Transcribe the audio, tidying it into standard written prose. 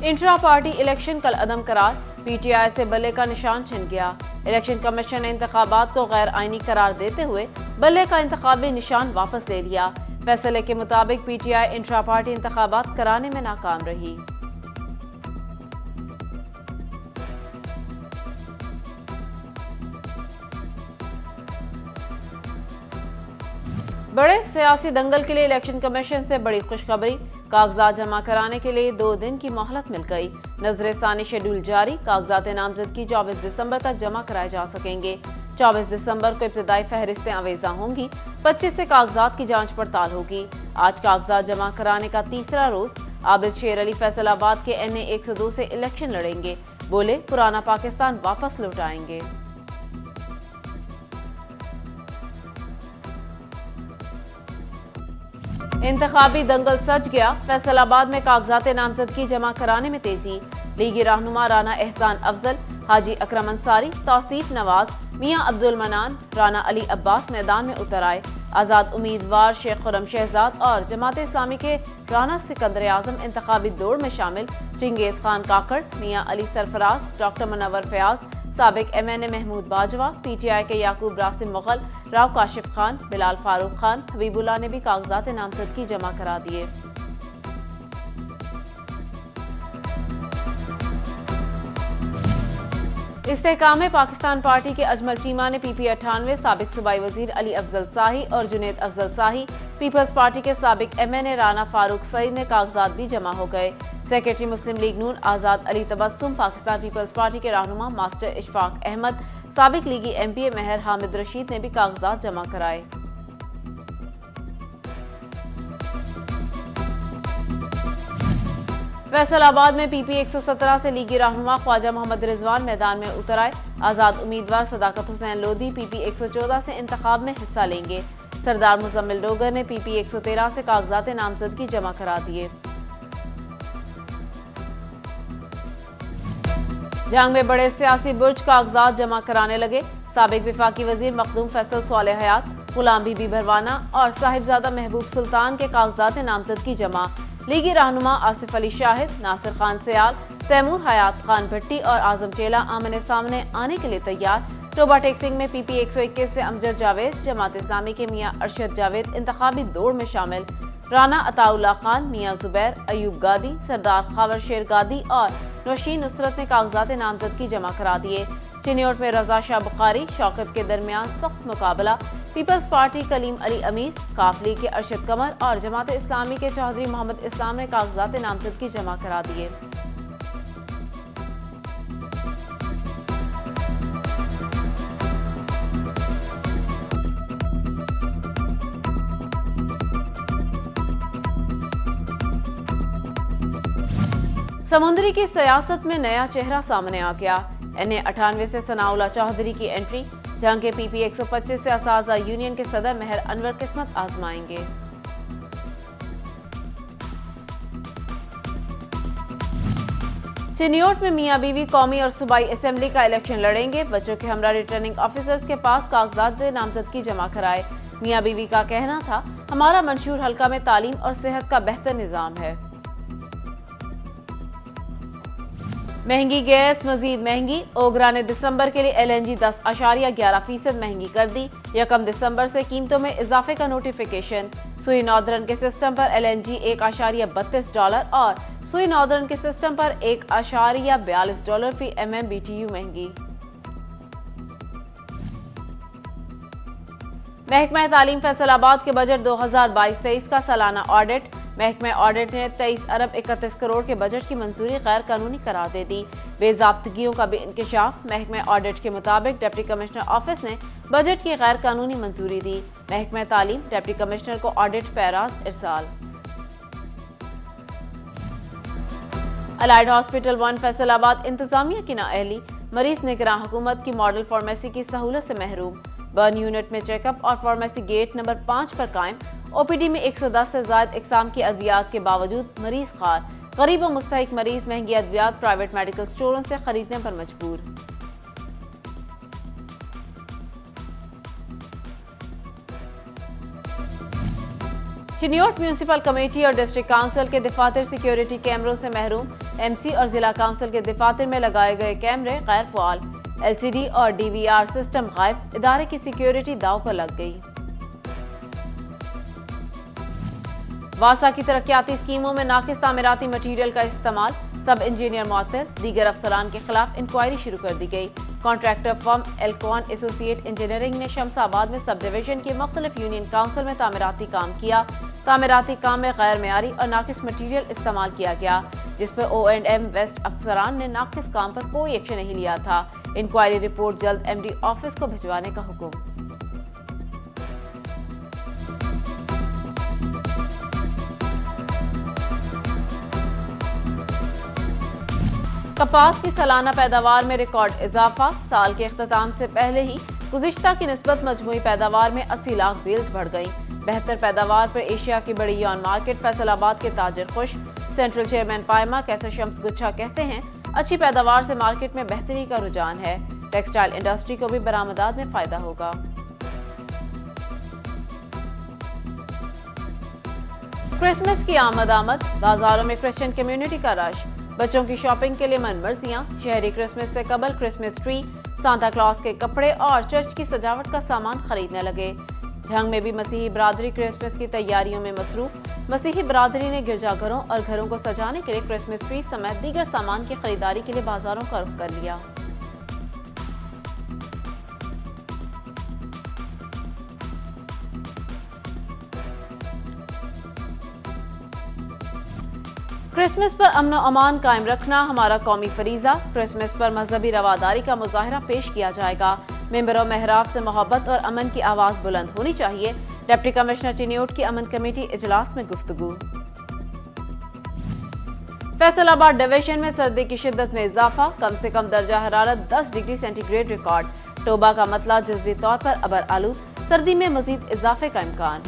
Intra party election कल अदम करार, PTI से बल्ले का निशान छिन गया। इलेक्शन कमीशन ने इंतखाबात को गैर आईनी करार देते हुए बल्ले का इंतखाबी निशान वापस ले लिया। फैसले के मुताबिक पीटीआई इंट्रा पार्टी इंतखाबात कराने में नाकाम रही। बड़े सियासी दंगल के लिए इलेक्शन कमीशन से बड़ी खुशखबरी, कागजात जमा कराने के लिए 2 दिन की मोहलत मिल गई। नजरसानी शेड्यूल जारी, कागजात नामजदगी 24 दिसंबर तक जमा कराए जा सकेंगे। 24 दिसंबर को इब्तदाई फहरिस्तें अवेजा होंगी। 25 से कागजात की जांच पड़ताल होगी। आज कागजात जमा कराने का तीसरा रोज। आबिद शेर अली फैसलाबाद के NA 102 से इलेक्शन लड़ेंगे। बोले, पुराना पाकिस्तान वापस लौटाएंगे। इंतखाबी दंगल सज गया, फैसलाबाद में कागजात नामजदगी जमा कराने में तेजी। लीगी रहनुमा राना एहसान अफजल, हाजी अकरम अंसारी, तौसीफ नवाज, मियां अब्दुल मनान, राना अली अब्बास मैदान में उतर आए। आजाद उम्मीदवार शेख खुरम शहजाद और जमात इस्लामी के राना सिकंदर आजम इंतखाबी दौड़ में शामिल। चिंगेज खान काकड़, मियां अली सरफराज, डॉक्टर मुनव्वर फयाज, साबिक MNA महमूद बाजवा, PTI के याकूब रासिम मुगल, राव काशिफ खान, बिलाल फारूक खान, हबीबुल्लाह ने भी कागजात नामजदगी जमा करा दिए। इस्तेहकाम पाकिस्तान पार्टी के अजमल चीमा ने PP 98, साबिक सूबाई वजीर अली अफजल शाही और जुनेद अफजल शाही, पीपल्स पार्टी के साबिक MNA राना फारूक सईद ने कागजात भी जमा हो गए। सेक्रेटरी मुस्लिम लीग नून आजाद अली तबस्सुम, पाकिस्तान पीपल्स पार्टी के रहनुमा मास्टर इशफाक अहमद, साबिक लीगी MPA महर हामिद रशीद ने भी कागजात जमा कराए। फैसलाबाद में PP 117 से लीगी रहनुमा ख्वाजा मोहम्मद रिजवान मैदान में उतर आए। आजाद उम्मीदवार सदाकत हुसैन लोधी PP 114 से इंतखाब में हिस्सा लेंगे। सरदार मुजम्मिल डोगर ने PP 113 से कागजात नामजदगी जमा करा दिए। जंग में बड़े सियासी बुर्ज कागजात जमा कराने लगे। साबिक विफाकी वजीर मखदूम फैसल स्वाले हयात, गुलाम बीबी भरवाना और साहिबजादा महबूब सुल्तान के कागजात नामजदगी जमा। लीगी रहनुमा आसिफ अली शाहिद, नासिर खान सयाल, तैमूर हयात खान भट्टी और आजम चेला आमने सामने आने के लिए तैयार। टोबा टेक्सिंग में PP 121 से अमजद जावेद, जमात इस्लामी के मियां अरशद जावेद इंतखाबी दौड़ में शामिल। राना अताउल्ला खान, मियां जुबैर, अयूब गादी, सरदार खावर शेर गादी और नौशीन नुसरत ने कागजात नामजदगी जमा करा दिए। चिन्योट में रजा शाह बुखारी, शौकत के दरमियान सख्त मुकाबला। पीपल्स पार्टी कलीम अली अमीर, काफ लीग के अरशद कमर और जमात इस्लामी के चौधरी मोहम्मद इस्लाम ने कागजात नामजदगी जमा करा दिए। समुद्री की सियासत में नया चेहरा सामने आ गया। NA 98 से सनाउल्लाह चौधरी की एंट्री। जंग के PP 125 से असाजा यूनियन के सदर मेहर अनवर किस्मत आजमाएंगे। चिन्योट में मियां बीवी कौमी और सूबाई असेंबली का इलेक्शन लड़ेंगे। बच्चों के हमरा रिटर्निंग ऑफिसर्स के पास कागजात नामजदगी जमा कराए। मियां बीवी का कहना था, हमारा मंशूर हल्का में तालीम और सेहत का बेहतर निजाम है। महंगी गैस मजीद महंगी। ओगरा ने दिसंबर के लिए LNG 10.11% महंगी कर दी। 1 दिसंबर से कीमतों में इजाफे का नोटिफिकेशन। सुई नॉर्दर्न के सिस्टम पर LNG $1.32 और सुई नॉर्दर्न के सिस्टम पर $1.42 फी MMBTU महंगी। महकमा तालीम फैसलाबाद के बजट 2022-23 का सालाना ऑडिट। महकमा ऑडिट ने 23 अरब 31 करोड़ के बजट की मंजूरी गैर कानूनी करार दे दी। बेजाब्तगियों का भी इंकशाफ। महकमा ऑडिट के मुताबिक डिप्टी कमिश्नर ऑफिस ने बजट की गैर कानूनी मंजूरी दी। महकमा तालीम डिप्टी कमिश्नर को ऑडिट पैराज इरसाल। अलाइड हॉस्पिटल 1 फैसलाबाद इंतजामिया की नाअहली। मरीज निगरान हुकूमत की मॉडल फार्मेसी की सहूलत से महरूम। बर्न यूनिट में चेकअप और फार्मेसी गेट नंबर 5 पर कायम। OPD में 110 से ज्यादा इकसाम की अद्वियात के बावजूद मरीज खार। गरीब और मुस्तहिक मरीज महंगी अद्वियात प्राइवेट मेडिकल स्टोरों से खरीदने पर मजबूर। चिन्योट म्यूनिसिपल कमेटी और डिस्ट्रिक्ट काउंसिल के दफातर सिक्योरिटी कैमरों से महरूम। एमसी और जिला काउंसिल के दफातर में लगाए गए कैमरे गैर फाल। एलसीडी और डीवीआर सिस्टम गायब। इदारे की सिक्योरिटी दांव पर लग गई। वासा की तरक्याती स्कीमों में नाकिस तामीराती मटीरियल का इस्तेमाल। सब इंजीनियर मुअत्तल। दीगर अफसरान के खिलाफ इंक्वायरी शुरू कर दी गई। Contractor firm Elcon associate engineering ने शमसाबाद में सब डिवीजन की मुख्तलिफ यूनियन काउंसिल में तामीराती काम किया। तामीराती काम में गैर मेयारी और नाकिस मटीरियल इस्तेमाल किया गया, जिस पर O&M वेस्ट अफसरान ने नाकिस काम पर कोई एक्शन नहीं लिया था। इंक्वायरी रिपोर्ट जल्द MD ऑफिस को भिजवाने का हुक्म। कपास की सालाना पैदावार में रिकॉर्ड इजाफा। साल के इख्तिताम से पहले ही गुज़िश्ता की निस्बत मजमूई पैदावार में 80 लाख बेल्स बढ़ गई। बेहतर पैदावार पर एशिया की बड़ी यौन मार्केट फैसलाबाद के ताजिर खुश। सेंट्रल चेयरमैन पायमा कैसर शम्स गुच्छा कहते हैं, अच्छी पैदावार से मार्केट में बेहतरी का रुझान है। टेक्सटाइल इंडस्ट्री को भी बरामदात में फायदा होगा। क्रिसमस की आमद। बाजारों में क्रिश्चियन कम्युनिटी का रश। बच्चों की शॉपिंग के लिए मनमर्जियां। शहरी क्रिसमस से कबल क्रिसमस ट्री, सांता क्लॉज के कपड़े और चर्च की सजावट का सामान खरीदने लगे। झंग में भी मसीही बरादरी क्रिसमस की तैयारियों में मसरूफ। मसीही बरादरी ने गिरजाघरों और घरों को सजाने के लिए क्रिसमस ट्री समेत दीगर सामान की खरीदारी के लिए बाजारों का रुख कर लिया। क्रिसमस पर अमन और अमान कायम रखना हमारा कौमी फरीजा। क्रिसमस पर मजहबी रवादारी का मुजाहरा पेश किया जाएगा। मेंबरों मेहराब से मोहब्बत और अमन की आवाज बुलंद होनी चाहिए। डिप्टी कमिश्नर चिन्योट की अमन कमेटी इजलास में गुफ्तगू। फैसलाबाद डिवीजन में सर्दी की शिद्दत में इजाफा। कम से कम दर्जा हरारत 10 डिग्री सेंटीग्रेड रिकॉर्ड। टोबा का मतला जुज़वी तौर पर अबर आलूद। सर्दी में मजीद इजाफे का इम्कान।